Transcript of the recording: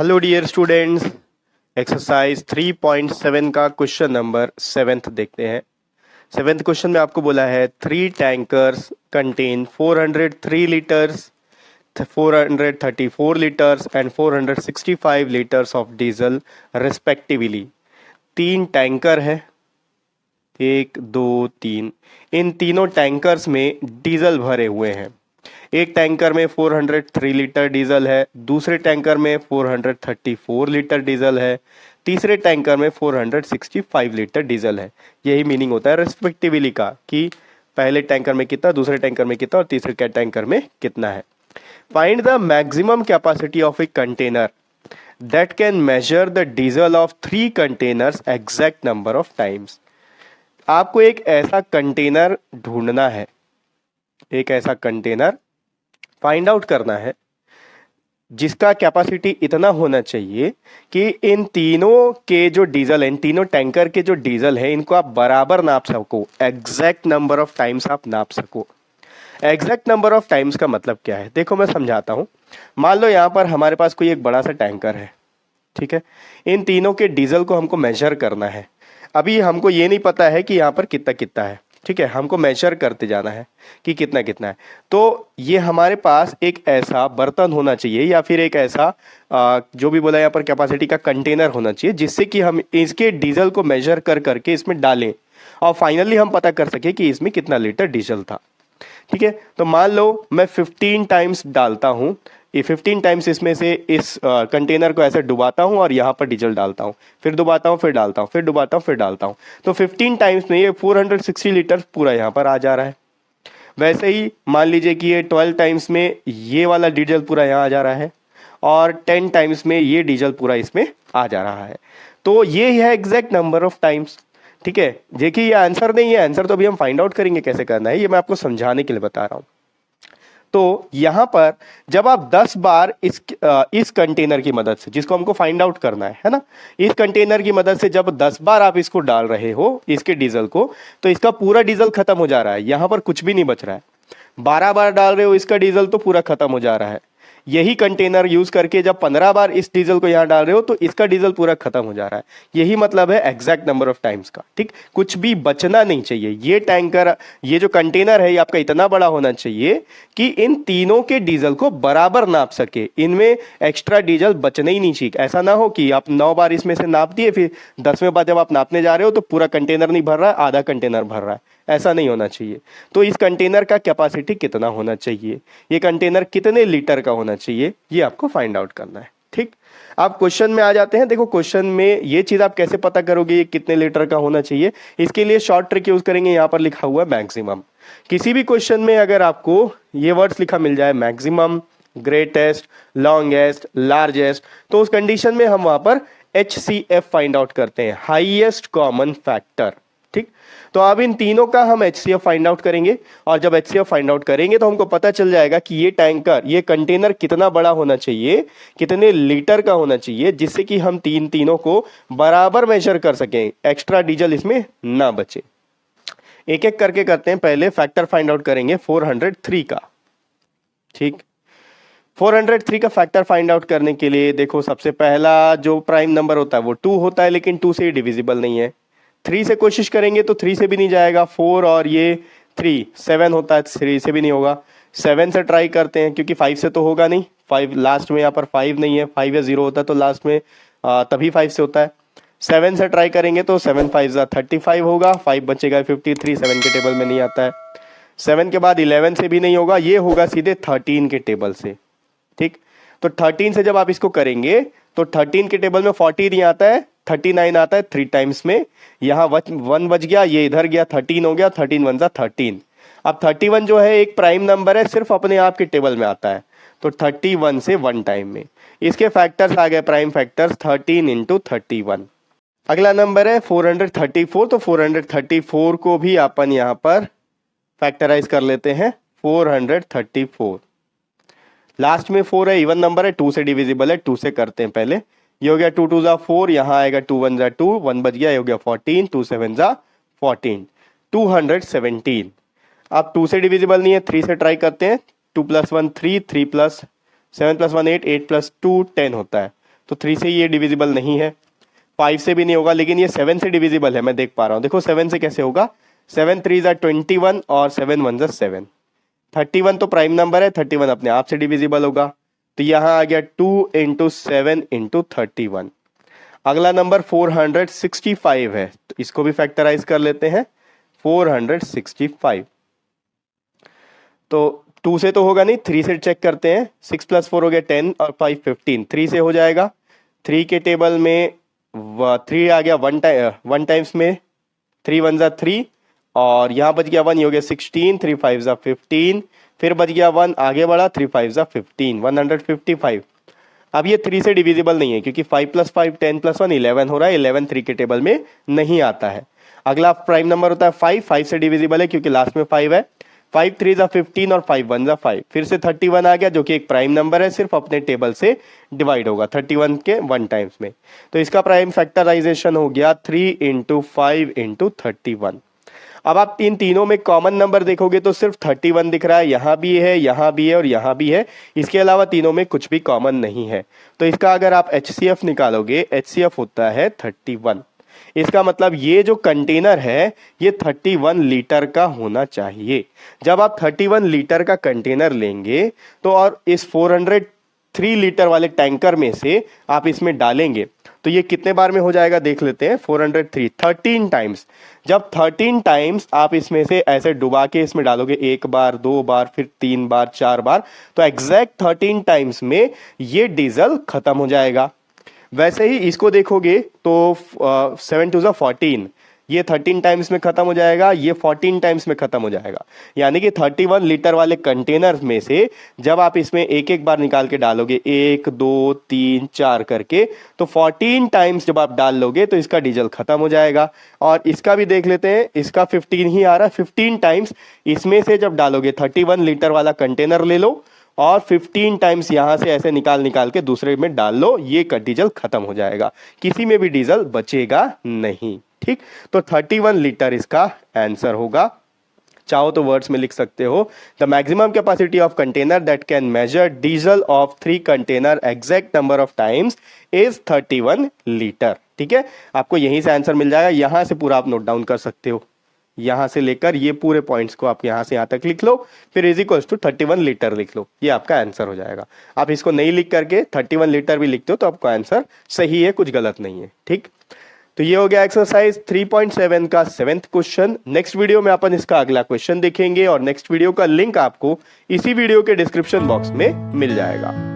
Hello dear students, exercise 3.7 का question number 7th देखते हैं। 7th क्वेश्चन में आपको बोला है 3 tankers contain 403 litres, 434 litres and 465 litres of diesel respectively. 3 tanker है, 1 2 3। इन तीनों टैंकर्स में डीजल भरे हुए हैं। एक टैंकर में 403 लीटर डीजल है, दूसरे टैंकर में 434 लीटर डीजल है, तीसरे टैंकर में 465 लीटर डीजल है। यही मीनिंग होता है रेस्पेक्टिवली का, कि पहले टैंकर में कितना, दूसरे टैंकर में कितना और तीसरे टैंकर में कितना है। Find the maximum capacity of a container that can measure the diesel of 3 containers exact number of times. आपको एक ऐसा कंटेनर ढूंढना है, एक ऐसा कंटेनर फाइंड आउट करना है जिसका कैपेसिटी इतना होना चाहिए कि इन तीनों के जो डीजल है, इन तीनों टैंकर के जो डीजल है, इनको आप बराबर नाप सको, एग्जैक्ट नंबर ऑफ टाइम्स आप नाप सको। एग्जैक्ट नंबर ऑफ टाइम्स का मतलब क्या है, देखो मैं समझाता हूं। मान लो यहां पर हमारे पास कोई एक बड़ा सा टैंकर है, ठीक है। इन तीनों के डीजल को हमको मेजर करना है। अभी हमको ये नहीं पता है कि यहां पर कितना कितना है, ठीक है। हमको मेजर करते जाना है कि कितना कितना है। तो ये हमारे पास एक ऐसा बर्तन होना चाहिए या फिर एक ऐसा जो भी बोला यहाँ पर कैपेसिटी का कंटेनर होना चाहिए, जिससे कि हम इसके डीजल को मेजर कर करके इसमें डालें और फाइनली हम पता कर सके कि इसमें कितना लीटर डीजल था, ठीक है। तो मान लो मैं 15 टाइम्स डालता हूँ, ये 15 टाइम्स इसमें से इस कंटेनर को ऐसे डुबाता हूँ और यहाँ पर डीजल डालता हूँ, फिर डुबाता हूँ, फिर डालता हूँ, फिर डुबाता हूँ, फिर डालता हूँ। तो 15 टाइम्स में ये 460 लीटर पूरा यहाँ पर आ जा रहा है। वैसे ही मान लीजिए कि ये 12 टाइम्स में ये वाला डीजल पूरा यहाँ आ जा रहा है और 10 टाइम्स में ये डीजल पूरा इसमें आ जा रहा है। तो ये है एग्जैक्ट नंबर ऑफ टाइम्स, ठीक है। देखिए ये आंसर नहीं है, आंसर तो अभी हम फाइंड आउट करेंगे कैसे करना है, ये मैं आपको समझाने के लिए बता रहा हूँ। तो यहां पर जब आप 10 बार इस कंटेनर की मदद से, जिसको हमको फाइंड आउट करना है ना, इस कंटेनर की मदद से जब 10 बार आप इसको डाल रहे हो, इसके डीजल को, तो इसका पूरा डीजल खत्म हो जा रहा है, यहां पर कुछ भी नहीं बच रहा है। 12 बार डाल रहे हो इसका डीजल तो पूरा खत्म हो जा रहा है। यही कंटेनर यूज करके जब 15 बार इस डीजल को यहां डाल रहे हो तो इसका डीजल पूरा खत्म हो जा रहा है। यही मतलब है एग्जैक्ट नंबर ऑफ टाइम्स का, ठीक। कुछ भी बचना नहीं चाहिए। ये टैंकर, ये जो कंटेनर है, ये आपका इतना बड़ा होना चाहिए कि इन तीनों के डीजल को बराबर नाप सके, इनमें एक्स्ट्रा डीजल बचना ही नहीं चाहिए। ऐसा ना हो कि आप 9 बार इसमें से नाप दिए, फिर 10वें बार जब आप नापने जा रहे हो तो पूरा कंटेनर नहीं भर रहा है, आधा कंटेनर भर रहा है। ऐसा नहीं होना चाहिए। तो इस कंटेनर का कैपेसिटी कितना होना चाहिए, ये कंटेनर कितने लीटर का होना चाहिए, ये आपको फाइंड आउट करना है, ठीक। आप क्वेश्चन में आ जाते हैं। देखो क्वेश्चन में ये चीज आप कैसे पता करोगे ये कितने लीटर का होना चाहिए, इसके लिए शॉर्ट ट्रिक यूज करेंगे। यहां पर लिखा हुआ है मैक्सिमम। किसी भी क्वेश्चन में अगर आपको ये वर्ड्स लिखा मिल जाए, मैक्सिमम, ग्रेटेस्ट, लॉन्गेस्ट, लार्जेस्ट, तो उस कंडीशन में हम वहां पर HCF फाइंड आउट करते हैं, हाईएस्ट कॉमन फैक्टर, ठीक। तो अब इन तीनों का हम HCF फाइंड आउट करेंगे और जब HCF फाइंड आउट करेंगे तो हमको पता चल जाएगा कि ये टैंकर, ये कंटेनर कितना बड़ा होना चाहिए, कितने लीटर का होना चाहिए, जिससे कि हम तीनों को बराबर मेजर कर सकें, एक्स्ट्रा डीजल इसमें ना बचे। एक एक करके करते हैं। पहले फैक्टर फाइंड आउट करेंगे 403 का, ठीक। 403 का फैक्टर फाइंड आउट करने के लिए देखो सबसे पहला जो प्राइम नंबर होता है वो 2 होता है, लेकिन 2 से डिविजिबल नहीं है। 3 से कोशिश करेंगे तो 3 से भी नहीं जाएगा। 4 और ये 3, 7 होता है, 3 से भी नहीं होगा। 7 से ट्राई करते हैं क्योंकि 5 से तो होगा नहीं, 5 लास्ट में, यहाँ पर 5 नहीं है, 5 या 0 होता है तो लास्ट में तभी 5 से होता है। 7 से ट्राई करेंगे तो 7 5 35 होगा, 5 बचेगा 53, 7 के टेबल में नहीं आता है। 7 के बाद 11 से भी नहीं होगा, ये होगा सीधे 13 के टेबल से, ठीक। तो 13 से जब आप इसको करेंगे तो 13 के टेबल में 40 नहीं आता है, 39 आता है 3 टाइम्स में। यहाँ 1 बच गया, ये इधर गया, 13 हो गया, 13 1 13। अब 31 जो है एक प्राइम नंबर है, सिर्फ अपने आप के टेबल में आता है, तो 31 से 1 टाइम में इसके फैक्टर्स आ गए, प्राइम फैक्टर्स 13 इंटू 31। अगला नंबर है 434, तो 434 को भी अपन यहाँ पर फैक्टराइज कर लेते हैं। 434 लास्ट में 4 है, इवन नंबर है, 2 से डिविजिबल है, 2 से करते हैं पहले। ये हो गया 2 2 ज़ा 4, यहाँ आएगा 2 1 ज़ा 2, 1 बच गया, ये हो गया 14, 2 7 ज़ा 14, 217। अब 2 से डिविजिबल नहीं है, 3 से ट्राई करते हैं। 2 + 1 3, 3 + 7 + 1 8, 8 + 2 10 होता है। तो 3 से ये डिविजिबल नहीं है, 5 से भी नहीं होगा, लेकिन ये 7 से डिविजिबल है, मैं देख पा रहा हूँ। देखो 7 से कैसे होगा, 7 3 ज़ा 21 और 7 1 ज़ा 7। 31 तो प्राइम नंबर है, 31 अपने आप से डिविजिबल होगा, तो यहां आ गया 2 इंटू 7 इंटू 31। अगला नंबर 465 है, तो इसको भी फैक्टराइज कर लेते हैं। 465 तो 2 से तो होगा नहीं, 3 से चेक करते हैं। 6 + 4 हो गया 10 और 5 15, 3 से हो जाएगा। 3 के टेबल में 3 आ गया, वन टाइम्स में 3 1 ज़ा 3 और यहाँ बच गया 1, ये हो गया 16, 3 5 ज़ा 15, फिर बच गया 1, आगे बढ़ा 3 5 ज़ा 15, 155। अब ये 3 से डिविजिबल नहीं है क्योंकि 5 + 5 10 + 1 11 हो रहा है, 11 3 के टेबल में नहीं आता है। अगला प्राइम नंबर होता है 5, 5 से डिविजिबल है क्योंकि लास्ट में 5 है। 5 3 ज़ा 15 और 5 1 ज़ा 5, फिर से 31 आ गया जो कि एक प्राइम नंबर है, सिर्फ अपने टेबल से डिवाइड होगा 31 के 1 टाइम्स में। तो इसका प्राइम फैक्टराइजेशन हो गया 3 इंटू 5 इंटू 31। अब आप तीनों में कॉमन नंबर देखोगे तो सिर्फ 31 दिख रहा है, यहां भी है, यहां भी है और यहां भी है। इसके अलावा तीनों में कुछ भी कॉमन नहीं है। तो इसका अगर आप HCF निकालोगे, HCF होता है 31। इसका मतलब ये जो कंटेनर है ये 31 लीटर का होना चाहिए। जब आप 31 लीटर का कंटेनर लेंगे तो और इस 403 लीटर वाले टैंकर में से आप इसमें डालेंगे तो ये कितने बार में हो जाएगा देख लेते हैं। 403 13 टाइम्स। जब 13 टाइम्स आप इसमें से ऐसे डुबा के इसमें डालोगे, 1 बार 2 बार फिर 3 बार 4 बार, तो एग्जैक्ट 13 टाइम्स में ये डीजल खत्म हो जाएगा। वैसे ही इसको देखोगे तो 7 2 ज़ा 14, ये 13 टाइम्स में खत्म हो जाएगा, ये 14 टाइम्स में खत्म हो जाएगा। यानी कि 31 लीटर वाले कंटेनर में से जब आप इसमें एक एक बार निकाल के डालोगे, 1 2 3 4 करके, तो 14 टाइम्स जब आप डाल लोगे तो इसका डीजल खत्म हो जाएगा। और इसका भी देख लेते हैं, इसका 15 ही आ रहा है। 15 टाइम्स इसमें से जब डालोगे, 31 लीटर वाला कंटेनर ले लो और 15 टाइम्स यहां से ऐसे निकाल के दूसरे में डाल लो, ये डीजल खत्म हो जाएगा, किसी में भी डीजल बचेगा नहीं। ठीक, तो 31 लीटर इसका आंसर होगा। चाहो तो वर्ड्स में लिख सकते हो, the maximum capacity of container that can measure diesel of 3 container exact number of times is 31 litre. ठीक है, आपको यहीं से आंसर मिल जाएगा। यहां से पूरा आप नोट डाउन कर सकते हो, यहां से लेकर ये पूरे पॉइंट्स को आप यहां से यहां तक लिख लो, फिर इज इक्वल्स टू 31 लीटर लिख लो, ये आपका आंसर हो जाएगा। आप इसको नहीं लिख करके 31 लीटर भी लिखते हो तो आपका आंसर सही है, कुछ गलत नहीं है। ठीक, तो ये हो गया एक्सरसाइज 3.7 का 7th क्वेश्चन। नेक्स्ट वीडियो में अपन इसका अगला क्वेश्चन देखेंगे और नेक्स्ट वीडियो का लिंक आपको इसी वीडियो के डिस्क्रिप्शन बॉक्स में मिल जाएगा।